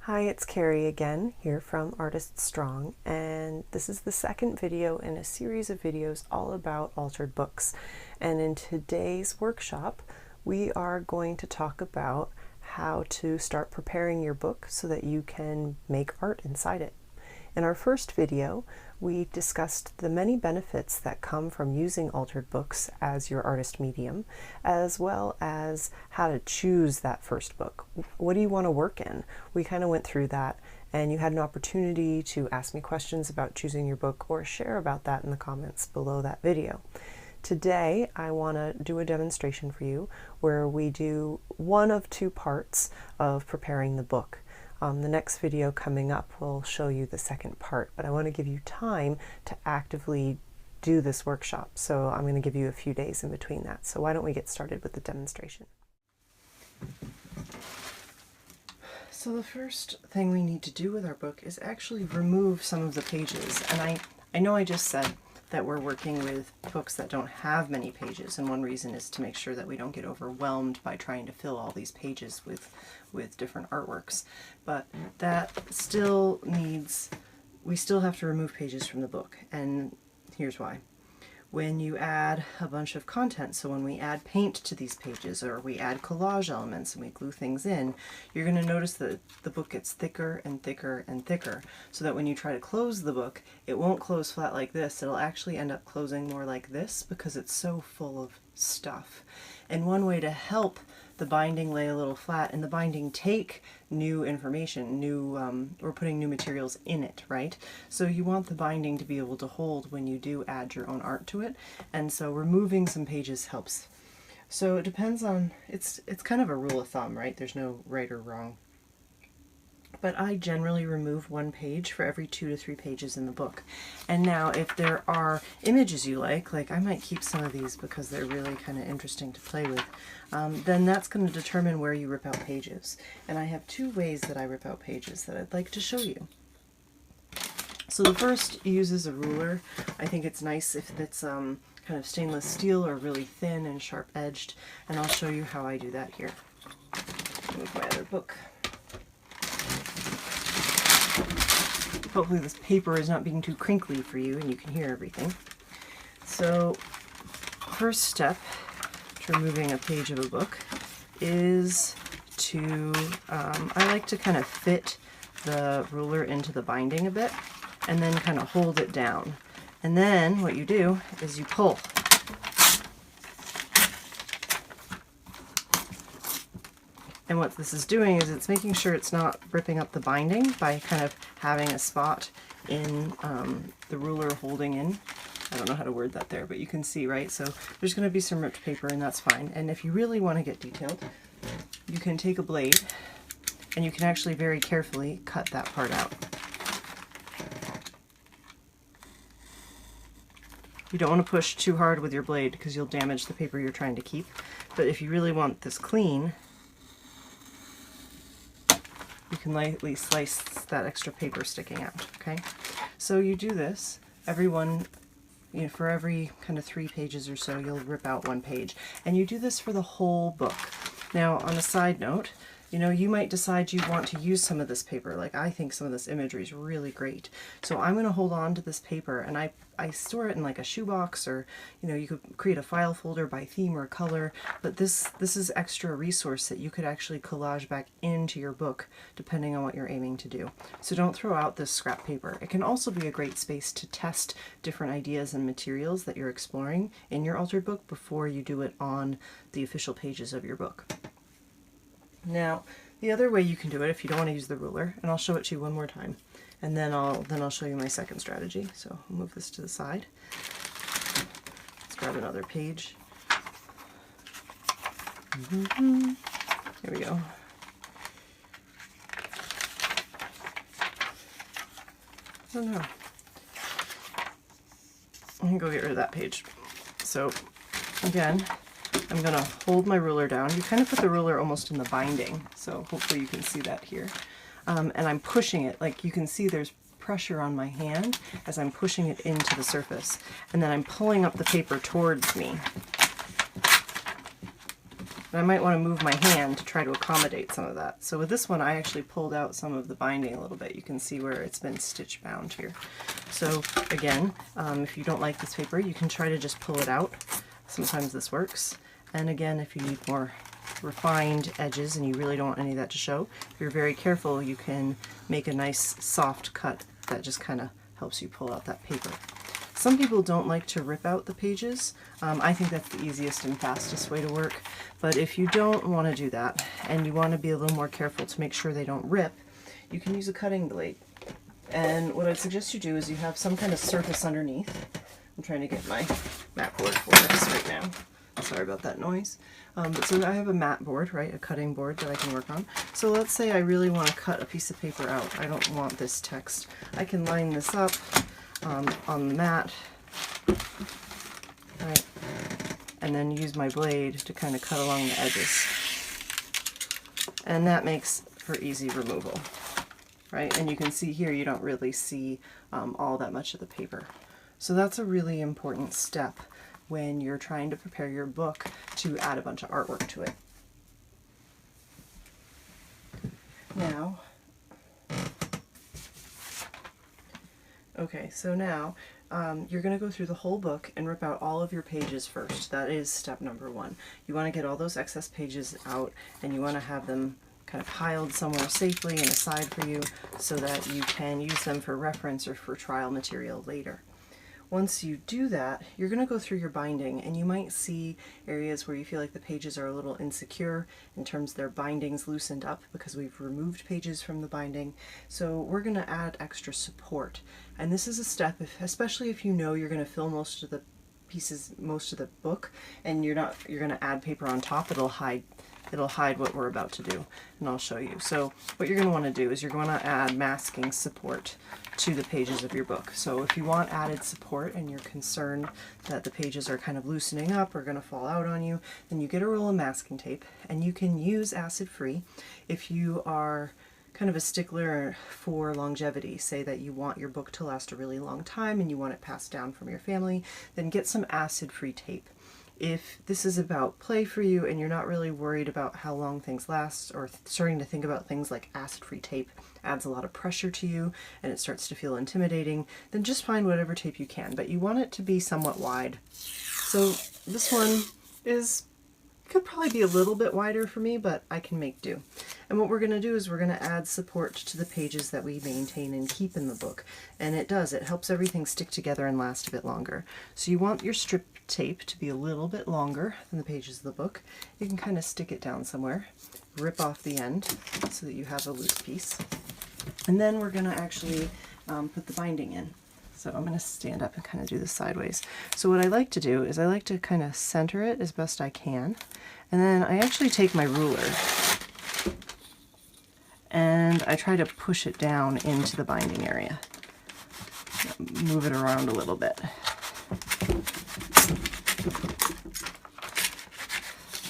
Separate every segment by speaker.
Speaker 1: Hi, it's Carrie again, here from Artist Strong, and this is the second video in a series of videos all about altered books. And in today's workshop, we are going to talk about how to start preparing your book so that you can make art inside it. In our first video, we discussed the many benefits that come from using altered books as your artist medium, as well as how to choose that first book. What do you want to work in? We kind of went through that, and you had an opportunity to ask me questions about choosing your book or share about that in the comments below that video. Today, I want to do a demonstration for you where we do one of two parts of preparing the book. The next video coming up will show you the second part, but I want to give you time to actively do this workshop. So I'm going to give you a few days in between that. So why don't we get started with the demonstration? So the first thing we need to do with our book is actually remove some of the pages. And I know I just said that we're working with books that don't have many pages, and one reason is to make sure that we don't get overwhelmed by trying to fill all these pages with different artworks. But that still means we still have to remove pages from the book, and here's why. When you add a bunch of content, so when we add paint to these pages or we add collage elements and we glue things in, you're going to notice that the book gets thicker and thicker and thicker, so that when you try to close the book, it won't close flat like this. It'll actually end up closing more like this because it's so full of stuff. And one way to help the binding lay a little flat and the binding take new information, we're putting new materials in it, right? So you want the binding to be able to hold when you do add your own art to it, and so removing some pages helps. So it depends on, it's kind of a rule of thumb, right? There's no right or wrong. But I generally remove one page for every 2 to 3 pages in the book. And now if there are images you like I might keep some of these because they're really kind of interesting to play with, then that's going to determine where you rip out pages. And I have 2 ways that I rip out pages that I'd like to show you. So the first uses a ruler. I think it's nice if it's kind of stainless steel or really thin and sharp edged, and I'll show you how I do that here. Move my other book. Hopefully this paper is not being too crinkly for you and you can hear everything. So first step to removing a page of a book is to, I like to kind of fit the ruler into the binding a bit and then kind of hold it down. And then what you do is you pull. And what this is doing is it's making sure it's not ripping up the binding by kind of having a spot in the ruler holding in. I don't know how to word that there, but you can see, right? So there's going to be some ripped paper, and that's fine. And if you really want to get detailed, you can take a blade and you can actually very carefully cut that part out. You don't want to push too hard with your blade because you'll damage the paper you're trying to keep. But if you really want this clean, you can lightly slice that extra paper sticking out, okay? So you do this, for every kind of 3 pages or so, you'll rip out 1 page. And you do this for the whole book. Now, on a side note, you might decide you want to use some of this paper. Like, I think some of this imagery is really great. So I'm going to hold on to this paper, and I store it in like a shoebox, or you could create a file folder by theme or color, but this is extra resource that you could actually collage back into your book depending on what you're aiming to do. So don't throw out this scrap paper. It can also be a great space to test different ideas and materials that you're exploring in your altered book before you do it on the official pages of your book. Now, the other way you can do it, if you don't want to use the ruler, and I'll show it to you one more time, and then I'll show you my second strategy. So I'll move this to the side. Let's grab another page. Here we go. Oh no. I can go get rid of that page. So again, I'm going to hold my ruler down. You kind of put the ruler almost in the binding, so hopefully you can see that here. And I'm pushing it, like you can see there's pressure on my hand as I'm pushing it into the surface. And then I'm pulling up the paper towards me. And I might want to move my hand to try to accommodate some of that. So with this one, I actually pulled out some of the binding a little bit. You can see where it's been stitch bound here. So again, if you don't like this paper, you can try to just pull it out. Sometimes this works. And again, if you need more refined edges and you really don't want any of that to show, if you're very careful, you can make a nice soft cut that just kind of helps you pull out that paper. Some people don't like to rip out the pages. I think that's the easiest and fastest way to work. But if you don't want to do that and you want to be a little more careful to make sure they don't rip, you can use a cutting blade. And what I'd suggest you do is you have some kind of surface underneath. I'm trying to get my mat board for this right now. Sorry about that noise. So I have a mat board, right, a cutting board that I can work on. So let's say I really want to cut a piece of paper out. I don't want this text. I can line this up on the mat, right, and then use my blade to kind of cut along the edges. And that makes for easy removal, right? And you can see here you don't really see all that much of the paper. So that's a really important step when you're trying to prepare your book to add a bunch of artwork to it. Now, okay, so now you're going to go through the whole book and rip out all of your pages first. That is step number one. You want to get all those excess pages out and you want to have them kind of piled somewhere safely and aside for you so that you can use them for reference or for trial material later. Once you do that, you're going to go through your binding and you might see areas where you feel like the pages are a little insecure in terms of their bindings loosened up because we've removed pages from the binding. So we're going to add extra support. And this is a step, especially if you know you're going to fill most of the pieces, most of the book, and you're going to add paper on top, it'll hide what we're about to do, and I'll show you. So what you're going to want to do is you're going to add masking support to the pages of your book. So if you want added support and you're concerned that the pages are kind of loosening up or going to fall out on you, then you get a roll of masking tape, and you can use acid-free if you are kind of a stickler for longevity. Say that you want your book to last a really long time and you want it passed down from your family, then get some acid-free tape. If this is about play for you and you're not really worried about how long things last or starting to think about things like acid-free tape adds a lot of pressure to you and it starts to feel intimidating, then just find whatever tape you can, but you want it to be somewhat wide. So this one could probably be a little bit wider for me, but I can make do. And what we're going to do is we're going to add support to the pages that we maintain and keep in the book. And it helps everything stick together and last a bit longer. So you want your strip tape to be a little bit longer than the pages of the book. You can kind of stick it down somewhere, rip off the end so that you have a loose piece. And then we're going to actually put the binding in. So I'm going to stand up and kind of do this sideways. So what I like to do is I like to kind of center it as best I can. And then I actually take my ruler and I try to push it down into the binding area. Move it around a little bit.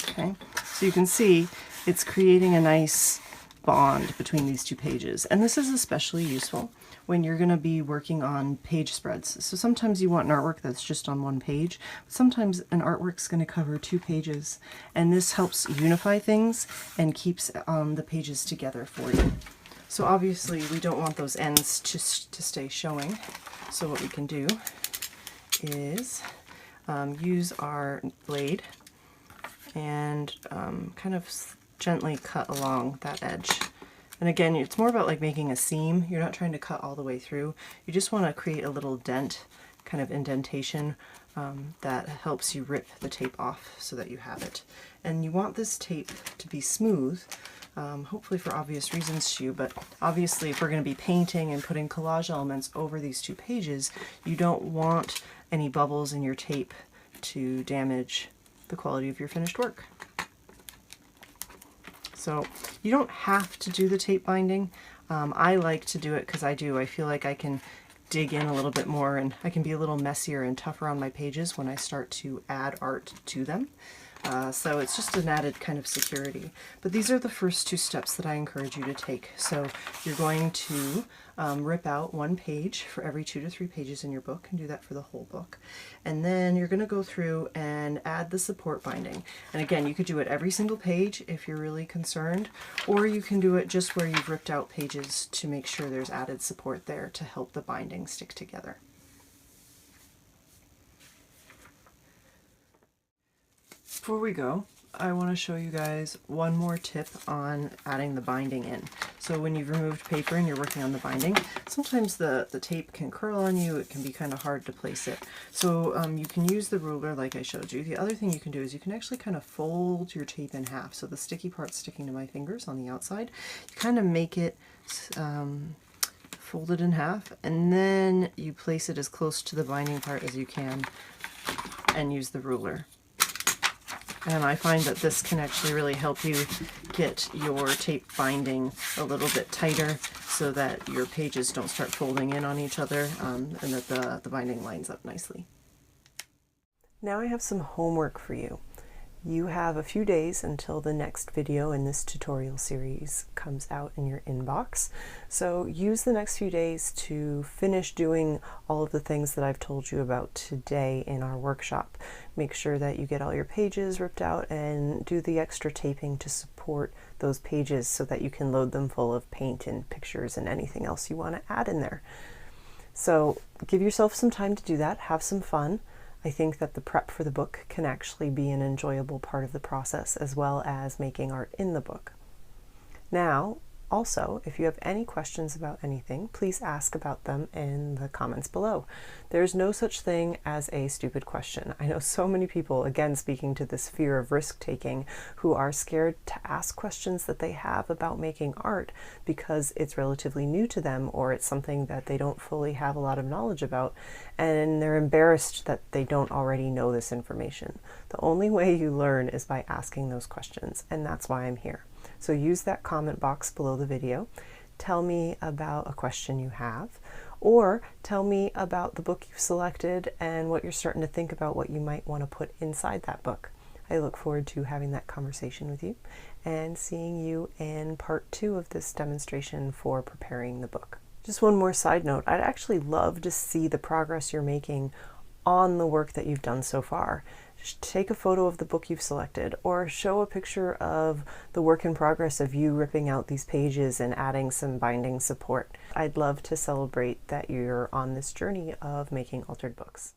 Speaker 1: Okay, so you can see it's creating a nice bond between these two pages. And this is especially useful when you're going to be working on page spreads. So sometimes you want an artwork that's just on one page, but sometimes an artwork's going to cover 2 pages, and this helps unify things and keeps the pages together for you. So obviously we don't want those ends to stay showing, so what we can do is use our blade and kind of gently cut along that edge. And again, it's more about like making a seam. You're not trying to cut all the way through. You just want to create a little dent, kind of indentation that helps you rip the tape off so that you have it. And you want this tape to be smooth, hopefully for obvious reasons to you, but obviously if we're going to be painting and putting collage elements over these 2 pages, you don't want any bubbles in your tape to damage the quality of your finished work. So you don't have to do the tape binding. I like to do it because I feel like I can dig in a little bit more and I can be a little messier and tougher on my pages when I start to add art to them. So it's just an added kind of security. But these are the first two steps that I encourage you to take. So you're going to rip out one page for every 2 to 3 pages in your book, and do that for the whole book. And then you're going to go through and add the support binding. And again, you could do it every single page if you're really concerned, or you can do it just where you've ripped out pages to make sure there's added support there to help the binding stick together. Before we go, I want to show you guys one more tip on adding the binding in. So when you've removed paper and you're working on the binding, sometimes the tape can curl on you. It can be kind of hard to place it. So you can use the ruler like I showed you. The other thing you can do is you can actually kind of fold your tape in half. So the sticky part's sticking to my fingers on the outside. You kind of make it folded in half, and then you place it as close to the binding part as you can and use the ruler. And I find that this can actually really help you get your tape binding a little bit tighter so that your pages don't start folding in on each other, and that the binding lines up nicely. Now I have some homework for you. You have a few days until the next video in this tutorial series comes out in your inbox. So use the next few days to finish doing all of the things that I've told you about today in our workshop. Make sure that you get all your pages ripped out and do the extra taping to support those pages so that you can load them full of paint and pictures and anything else you want to add in there. So give yourself some time to do that, have some fun. I think that the prep for the book can actually be an enjoyable part of the process, as well as making art in the book. Now, also, if you have any questions about anything, please ask about them in the comments below. There's no such thing as a stupid question. I know so many people, again speaking to this fear of risk-taking, who are scared to ask questions that they have about making art because it's relatively new to them, or it's something that they don't fully have a lot of knowledge about, and they're embarrassed that they don't already know this information. The only way you learn is by asking those questions, and that's why I'm here. So use that comment box below the video. Tell me about a question you have, or tell me about the book you've selected and what you're starting to think about what you might want to put inside that book. I look forward to having that conversation with you and seeing you in part 2 of this demonstration for preparing the book. Just one more side note, I'd actually love to see the progress you're making on the work that you've done so far. Just take a photo of the book you've selected, or show a picture of the work in progress of you ripping out these pages and adding some binding support. I'd love to celebrate that you're on this journey of making altered books.